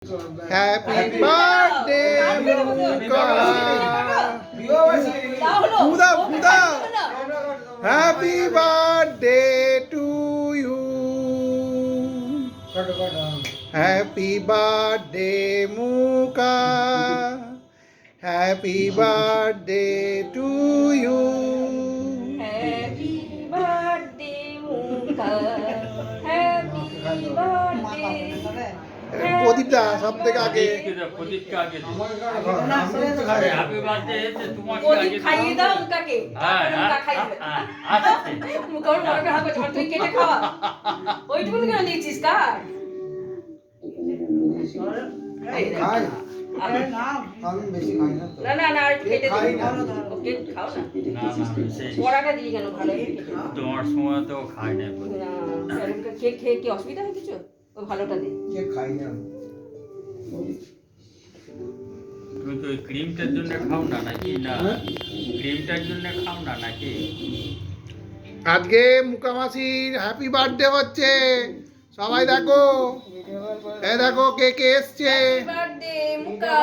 happy birthday মুকা ফুদা ফুদা happy birthday to you happy birthday মুকা happy birthday to you happy birthday মুকা হ্যাপি বার্থডে প্রদীপ দা সব থেকে আগে প্রদীপকে আগে প্রদীপ খাইয়ে দাও মুকাকে মুকা খাইয়ে মুকা ওর বড় হাত করে তুই কেটে খাওয়া ওইটুকুনি কেন দিয়েছিস কার না না না আর কেটে দিই ওকে খাও না বড়াটা দিই কেন ভালো তোমার সময় তো খাই না না কেক খেয়ে কি অসুবিধা হয় কিছু ও ভালোটা দে তুমি তো ওই ক্রিমটার জন্য খাও না নাকি না ক্রিমটার জন্য খাও না নাকি আজকে মুকামাসির হ্যাপি বার্থডে হচ্ছে সবাই দেখো এই দেখো কে কে এসছে বার্থডে মুকা